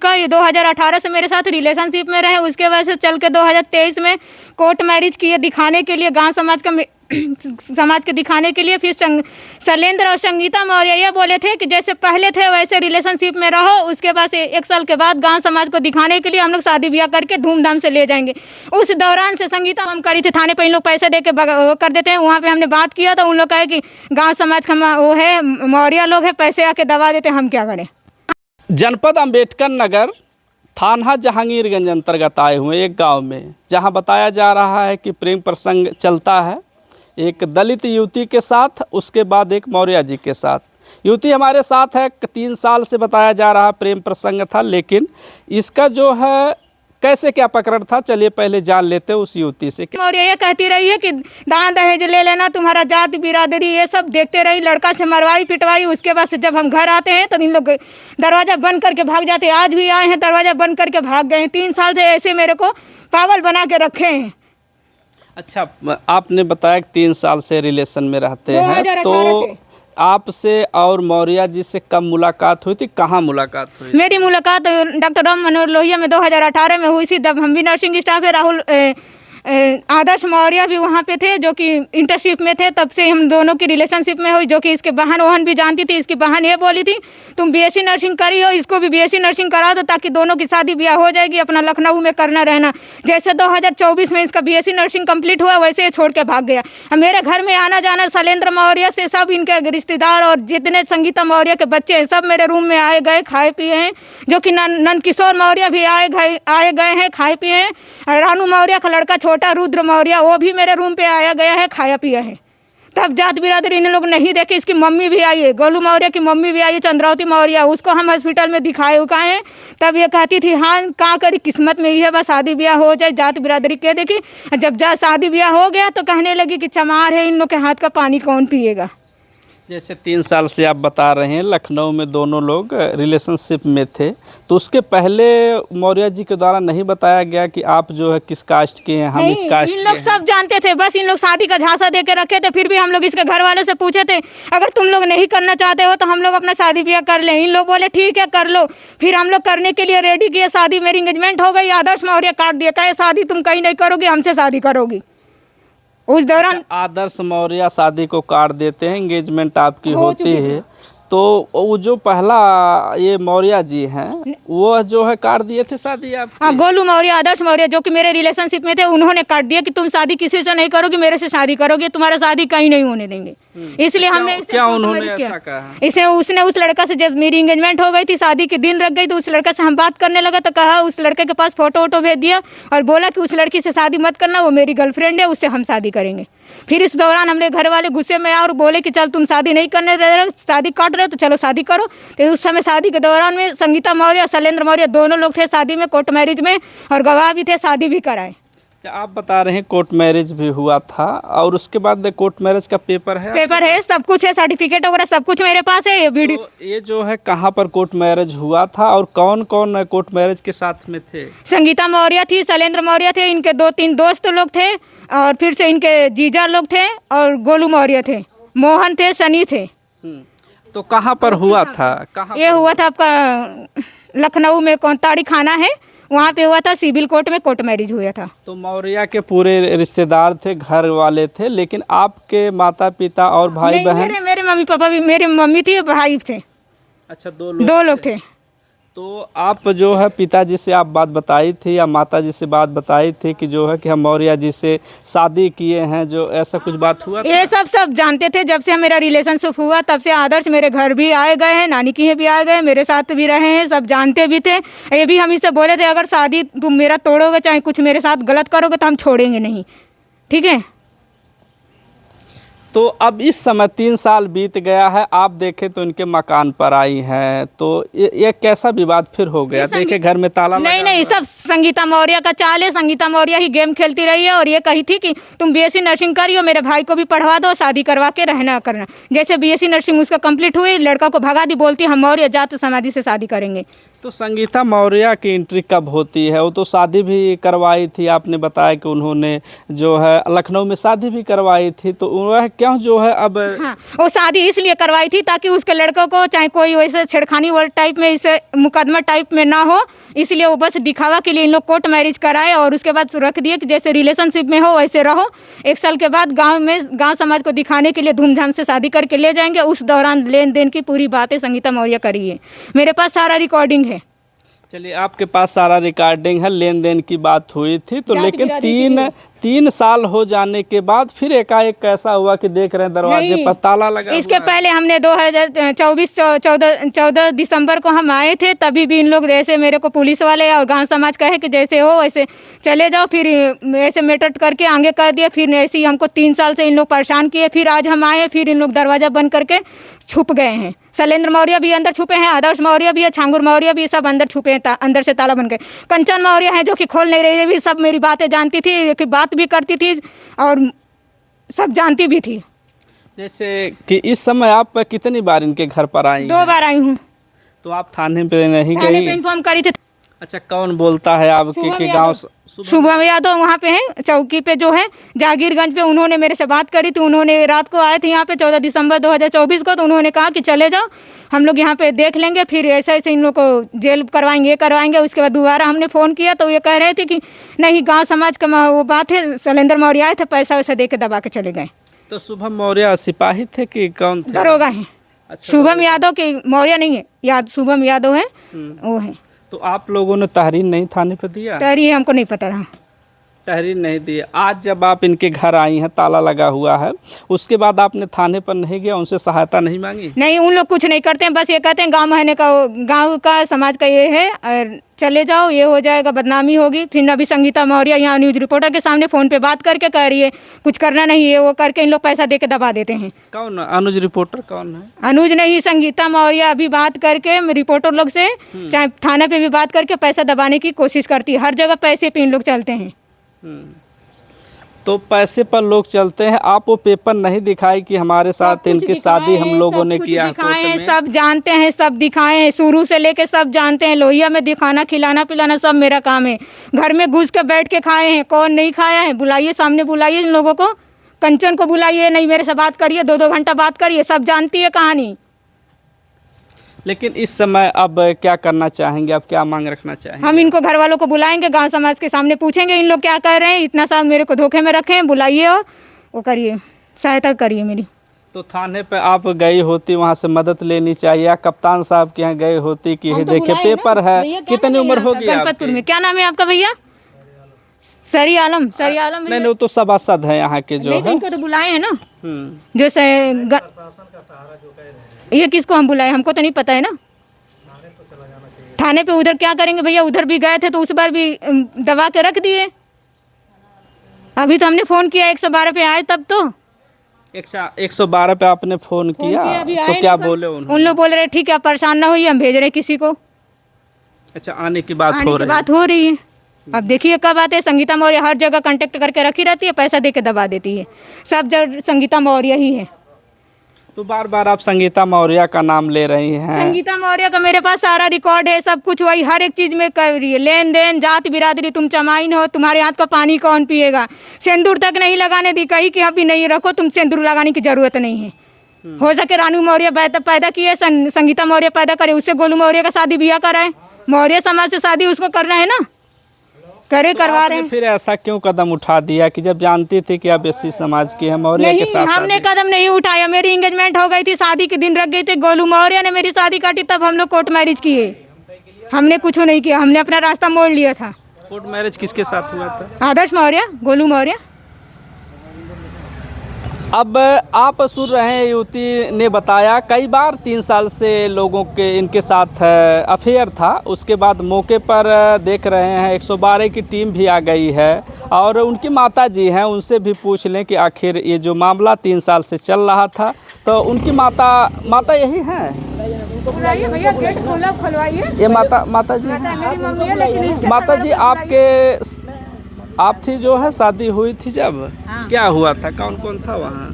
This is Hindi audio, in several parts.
का ये 2018 से मेरे साथ रिलेशनशिप में रहे, उसके वजह से चल के 2023 में कोर्ट मैरिज किए दिखाने के लिए, गांव समाज का समाज के दिखाने के लिए। फिर शैलेंद्र और संगीता मौर्य ये बोले थे कि जैसे पहले थे वैसे रिलेशनशिप में रहो, उसके बाद 1 साल के बाद गांव समाज को दिखाने के लिए हम लोग शादी ब्याह करके धूमधाम से ले जाएंगे। उस दौरान से संगीता हम करी थी थाने पर, इन लोग पैसे दे के कर देते हैं। वहाँ पे हमने बात किया तो उन लोग कहे कि गाँव समाज का वो है, मौर्य लोग है, पैसे आके दबा देते, हम क्या करें। जनपद अंबेडकर नगर, थाना जहांगीरगंज अंतर्गत आए हुए एक गांव में, जहां बताया जा रहा है कि प्रेम प्रसंग चलता है एक दलित युवती के साथ, उसके बाद एक मौर्य जी के साथ। युवती हमारे साथ है, 3 साल से बताया जा रहा प्रेम प्रसंग था, लेकिन इसका जो है कैसे क्या पकड़ था, चलिए पहले जान लेते हैं उस युवती से। और ये कहती रही है कि दान दहेज ले लेना, तुम्हारा जात बिरादरी ये सब देखते रही, लड़का से मरवाई पिटवाई। उसके बाद से जब हम घर आते हैं तो इन लोग दरवाज़ा बंद करके भाग जाते हैं। आज भी आए हैं, दरवाज़ा बंद करके भाग गए हैं। 3 साल से ऐसे मेरे को पागल बना के रखे हैं। अच्छा, आपने बताया कि 3 साल से रिलेशन में रहते हैं, तो आपसे और मौर्य जी से कब मुलाकात हुई थी, कहाँ मुलाकात हुई? मेरी मुलाकात डॉक्टर राम मनोहर लोहिया में 2018 में हुई थी। जब हम भी नर्सिंग स्टाफ है, राहुल आदर्श मौर्य भी वहाँ पे थे जो कि इंटर्नशिप में थे। तब से हम दोनों की रिलेशनशिप में हुई, जो कि इसके बहन वहन भी जानती थी। इसकी बहन ये बोली थी तुम बीएससी नर्सिंग करी हो, इसको भी बीएससी नर्सिंग करा दो ताकि दोनों की शादी ब्याह हो जाएगी, अपना लखनऊ में करना रहना। जैसे 2024 में इसका बीएससी नर्सिंग कंप्लीट हुआ, वैसे ये छोड़ के भाग गया। मेरे घर में आना जाना शैलेंद्र मौर्य से सब इनके रिश्तेदार और जितने संगीता मौर्य के बच्चे हैं सब मेरे रूम में आए गए, खाए पिए हैं। जो कि नंद किशोर मौर्य भी आए गए हैं, खाए पिए हैं। रानू मौर्य का लड़का छोटा रुद्र मौर्य, वो भी मेरे रूम पे आया गया है, खाया पिया है। तब जात बिरादरी इन लोग नहीं देखे। इसकी मम्मी भी आई है, गोलू मौर्य की मम्मी भी आई है, चंद्रावती मौर्य, उसको हम हॉस्पिटल में दिखाए उकाए हैं। तब ये कहती थी हाँ क्या करी, किस्मत में ही है, बस शादी ब्याह हो जाए, जात बिरादरी के देखी। जब शादी ब्याह हो गया तो कहने लगी कि चमार है, इन लोग के हाथ का पानी कौन पिएगा। जैसे 3 साल से आप बता रहे हैं लखनऊ में दोनों लोग रिलेशनशिप में थे, तो उसके पहले मौर्य जी के द्वारा नहीं बताया गया कि आप जो है किस कास्ट के हैं, हम इस कास्ट के हैं? इन लोग सब जानते थे, बस इन लोग शादी का झांसा दे के रखे थे। फिर भी हम लोग इसके घर वालों से पूछे थे अगर तुम लोग नहीं करना चाहते हो तो हम लोग अपना शादी ब्याह कर लें। इन लोग बोले ठीक है कर लो। फिर हम लोग करने के लिए रेडी किए, शादी मेरी एंगेजमेंट हो गई। आदर्श मौर्य काट दिया, कहे शादी तुम कहीं नहीं करोगी, हमसे शादी करोगी। उस दौरान आदर्श मौर्य शादी को काट देते हैं, एंगेजमेंट आपकी होती है, तो वो जो पहला ये मौर्य जी हैं वो जो है काट दिए थे शादी आप? हाँ, गोलू मौर्य, आदर्श मौर्य जो कि मेरे रिलेशनशिप में थे, उन्होंने काट दिया कि तुम शादी किसी से नहीं करोगी, मेरे से शादी करोगे, तुम्हारा शादी कहीं नहीं होने देंगे। इसलिए हमने क्या उन्होंने ऐसा कहा? इसने उसने उस लड़का से, जब मेरी एंगेजमेंट हो गई थी, शादी के दिन रख गई, तो उस लड़के से हम बात करने लगा तो कहा उस लड़के के पास फोटो वोटो भेज दिया और बोला कि उस लड़की से शादी मत करना, वो मेरी गर्लफ्रेंड है, उससे हम शादी करेंगे। फिर इस दौरान हमने घर वाले गुस्से में आए और बोले कि चल तुम शादी नहीं करने रहे, शादी काट रहे हो तो चलो शादी करो। तो उस समय शादी के दौरान में संगीता मौर्य और शैलेंद्र मौर्य दोनों लोग थे शादी में, कोर्ट मैरिज में, और गवाह भी थे, शादी भी कराए। आप बता रहे हैं कोर्ट मैरिज भी हुआ था और उसके बाद कोर्ट मैरिज का पेपर है, सब कुछ है, सर्टिफिकेट वगैरह सब कुछ मेरे पास है। ये वीडियो तो ये जो है कहाँ पर कोर्ट मैरिज हुआ था और कौन कौन कोर्ट मैरिज के साथ में थे? संगीता मौर्य थी, शैलेंद्र मौर्य थे, इनके 2-3 दोस्त लोग थे, और फिर से इनके जीजा लोग थे, और गोलू मौर्य थे, मोहन थे, सनी थे। तो कहाँ पर हुआ था? कहाँ ये हुआ था आपका लखनऊ में, कौन ताड़ी खाना है, वहाँ पे हुआ था, सिविल कोर्ट में कोर्ट मैरिज हुआ था। तो मौर्य के पूरे रिश्तेदार थे, घर वाले थे, लेकिन आपके माता पिता और भाई बहन? मेरे मम्मी पापा भी, मेरी मम्मी थी, भाई थे। अच्छा, 2 लोग थे। तो आप जो है पिताजी से आप बात बताई थी या माताजी से बात बताई थी कि जो है कि हम मौर्य जी से शादी किए हैं, जो ऐसा कुछ बात हुआ था? ये सब जानते थे। जब से मेरा रिलेशनशिप हुआ तब से आदर्श मेरे घर भी आए गए हैं, नानी की भी आए गए, मेरे साथ भी रहे हैं, सब जानते भी थे। ये भी हम इससे बोले थे अगर शादी तुम मेरा तोड़ोगे, चाहे कुछ मेरे साथ गलत करोगे, तो हम छोड़ेंगे नहीं, ठीक है। तो अब इस समय 3 साल बीत गया है, आप देखें तो इनके मकान पर आई हैं, तो ये कैसा विवाद फिर हो गया? देखे घर में ताला नहीं, सब संगीता मौर्य का चाल है। संगीता मौर्य ही गेम खेलती रही है और ये कही थी कि तुम बीएससी नर्सिंग करियो, मेरे भाई को भी पढ़वा दो, शादी करवा के रहना करना। जैसे बीएससी नर्सिंग उसका कंप्लीट हुई, लड़का को भगा दी, बोलती हम मौर्य जात समाधि से शादी करेंगे। तो संगीता मौर्य की एंट्री कब होती है? वो तो शादी भी करवाई थी, आपने बताया कि उन्होंने जो है लखनऊ में शादी भी करवाई थी, तो वह क्यों जो है अब? हाँ, वो शादी इसलिए करवाई थी ताकि उसके लड़कों को चाहे कोई वैसे छेड़खानी वाले टाइप में, इसे मुकदमा टाइप में ना हो, इसलिए वो बस दिखावा के लिए इन लोग कोर्ट मैरिज कराए और उसके बाद रख दिए कि जैसे रिलेशनशिप में हो वैसे रहो। 1 साल के बाद गांव समाज को दिखाने के लिए धूमधाम से शादी करके ले जाएंगे। उस दौरान लेन देन की पूरी बातें संगीता मौर्य करी है, मेरे पास सारा रिकॉर्डिंग है। चलिए, आपके पास सारा रिकॉर्डिंग है, लेन देन की बात हुई थी तो, लेकिन 3 साल हो जाने के बाद फिर एकाएक कैसा हुआ कि देख रहे हैं दरवाजे पर ताला लगा? इसके पहले हमने 2024 14 दिसंबर को हम आए थे, तभी भी इन लोग ऐसे मेरे को पुलिस वाले और गांव समाज कहे कि जैसे हो वैसे चले जाओ, फिर ऐसे मेटट करके आगे कर दिया। फिर ऐसे ही हमको 3 साल से इन लोग परेशान किए। फिर आज हम आए, फिर इन लोग दरवाजा बंद करके छुप गए हैं। शैलेंद्र मौर्य भी अंदर छुपे हैं, आदर्श मौर्य भी है, छांगुर मौर्य भी, सब अंदर छुपे हैं, अंदर से ताला बन गए। कंचन मौर्य है जो कि खोल नहीं रही है, भी सब मेरी बातें जानती थी, कि बात भी करती थी और सब जानती भी थी। जैसे कि इस समय आप कितनी बार इनके घर पर आई? 2 बार आई हूँ। तो आप थाने पे नहीं गई? थाने पे इन्फॉर्म करी थी। अच्छा, कौन बोलता है आपके गांव? शुभम यादव वहाँ पे है चौकी पे जो है जागीरगंज पे, उन्होंने मेरे से बात करी थी। उन्होंने रात को आए थे यहाँ पे 14 दिसंबर 2024 को, तो उन्होंने कहा कि चले जाओ, हम लोग यहाँ पे देख लेंगे, फिर ऐसे ऐसे इन लोग को जेल करवाएंगे, ये करवाएंगे। उसके बाद दोबारा हमने फ़ोन किया तो ये कह रहे थे कि नहीं, गाँव समाज का वो बात है, शैलेंद्र मौर्य आए थे, पैसा वैसा दे के दबा के चले गए। तो शुभम मौर्य सिपाही थे कि कौन थे? दरोगा है। अच्छा, शुभम यादव के मौर्य नहीं है, शुभम यादव है, वो है। तो आप लोगों ने तहरीर नहीं थाने पर दिया? तहरीर हमको नहीं पता था। तहरीर नहीं दी। आज जब आप इनके घर आई हैं, ताला लगा हुआ है, उसके बाद आपने थाने पर नहीं गया, उनसे सहायता नहीं मांगी? नहीं, उन लोग कुछ नहीं करते हैं, बस ये कहते हैं गांव का समाज का ये है और चले जाओ, ये हो जाएगा, बदनामी होगी। फिर अभी संगीता मौर्य यहाँ न्यूज़ रिपोर्टर के सामने फ़ोन पे बात करके कह रही है कुछ करना नहीं है, वो करके इन लोग पैसा दे के दबा देते हैं। कौन अनुज रिपोर्टर कौन है? अनुज नहीं, संगीता मौर्य अभी बात करके रिपोर्टर लोग से, चाहे थाना पे भी बात करके पैसा दबाने की कोशिश करती है। हर जगह पैसे पे इन लोग चलते हैं। तो पैसे पर लोग चलते हैं। आप वो पेपर नहीं दिखाई कि हमारे साथ इनकी शादी हम लोगों ने किया? दिखाए, सब जानते हैं, सब दिखाए हैं, शुरू से लेके सब जानते हैं। लोहिया में दिखाना, खिलाना पिलाना सब मेरा काम है। घर में घुस के बैठ के खाए हैं, कौन नहीं खाया है? बुलाइए, सामने बुलाइए इन लोगों को, कंचन को बुलाइए, नहीं मेरे से बात करिए, 2-2 घंटा बात करिए, सब जानती है कहानी। लेकिन इस समय अब क्या करना चाहेंगे, आप क्या मांग रखना चाहेंगे? हम इनको घर वालों को बुलाएंगे, गांव समाज के सामने पूछेंगे इन लोग क्या कर रहे हैं, इतना साल मेरे को धोखे में रखे हैं, बुलाइए और वो करिए, सहायता करिए मेरी। तो थाने पे आप गई होती, वहाँ से मदद लेनी चाहिए, या कप्तान साहब के यहाँ गई होती कि ये देखिए पेपर है? कितनी उम्र होगी गणपतपुर में? क्या नाम है आपका भैया? सरी आलम। नहीं, वो तो सभासद है यहाँ के जो है। इनको तो बुलाए हैं ना, जैसे ये किसको हम बुलाए, हमको तो नहीं पता है ना। थाने पे उधर क्या करेंगे भैया, उधर भी गए थे तो उस बार भी दबा के रख दिए। अभी तो हमने फ़ोन किया 112 पे आए तब तो। 112 पे आपने फ़ोन किया तो क्या बोले उन्होंने? उन लोग बोल रहे ठीक है, आप परेशान ना होइए, हम भेज रहे किसी को। अच्छा, आने की बात हो रही है। अब देखिए कब आते हैं। संगीता मौर्य हर जगह कांटेक्ट करके रखी रहती है, पैसा दे के दबा देती है, सब जगह संगीता मौर्य ही है। तो बार बार आप संगीता मौर्य का नाम ले रही हैं। संगीता मौर्य का मेरे पास सारा रिकॉर्ड है, सब कुछ वही हर एक चीज़ में कर रही है, लेन देन, जात बिरादरी। तुम चमाइन हो, तुम्हारे हाथ का पानी कौन पिएगा? सिंदूर तक नहीं लगाने दी, कही कि अभी नहीं रखो, तुम सिंदूर लगाने की जरूरत नहीं है। हो सके रानू मौर्य पैदा किए, संगीता मौर्य पैदा करे, उससे गोलू मौर्य का शादी ब्याह कराए। मौर्य समाज से शादी उसको करना है ना, करे, करवा रहे हैं। फिर ऐसा क्यों कदम उठा दिया कि जब जानती थी कि आप एससी समाज की है, मौर्य के साथ? हमने कदम नहीं उठाया, मेरी एंगेजमेंट हो गई थी, शादी के दिन रख गई थी, गोलू मौर्य ने मेरी शादी काटी, तब हम लोग कोर्ट मैरिज किए। हमने कुछ नहीं किया, हमने अपना रास्ता मोड़ लिया था। कोर्ट मैरिज किसके साथ हुआ था? आदर्श मौर्य, गोलू मौर्य। अब आप सुन रहे हैं, युवती ने बताया कई बार 3 साल से लोगों के इनके साथ अफेयर था। उसके बाद मौके पर देख रहे हैं 112 की टीम भी आ गई है और उनकी माता जी हैं, उनसे भी पूछ लें कि आखिर ये जो मामला 3 साल से चल रहा था, तो उनकी माता यही हैं? भैया गेट खोला, खुलवाइए। ये माता जी, माता जी आप थी जो है, शादी हुई थी जब? हाँ। क्या हुआ था, कौन कौन था वहाँ?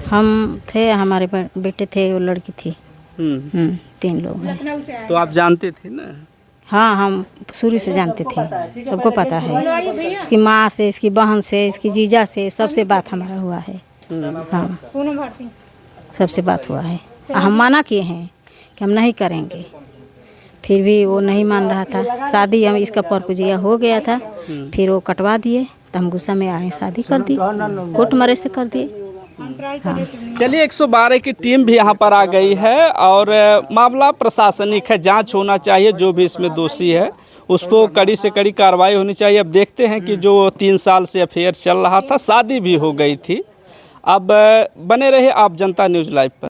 हम थे, हमारे बेटे थे, वो लड़की थी। 3 लोग हैं। तो आप जानती थी ना? हाँ, हम शुरू से जानते थे, सबको पता है। इसकी माँ से, इसकी बहन से, इसकी जीजा से, सबसे बात हमारा हुआ है। हाँ, सबसे बात हुआ है। हम मना किए हैं कि हम नहीं करेंगे, फिर भी वो नहीं मान रहा था। शादी हम इसका परपुजिया हो गया था, फिर वो कटवा दिए, तो हम गुस्सा में आए, शादी कर दी, कोर्ट मैरिज से कर दिए। चलिए 112 की टीम भी यहाँ पर आ गई है और मामला प्रशासनिक है, जांच होना चाहिए, जो भी इसमें दोषी है उस पर कड़ी से कड़ी कार्रवाई होनी चाहिए। अब देखते हैं कि जो 3 साल से अफेयर चल रहा था, शादी भी हो गई थी। अब बने रहे आप जनता न्यूज़ लाइव पर।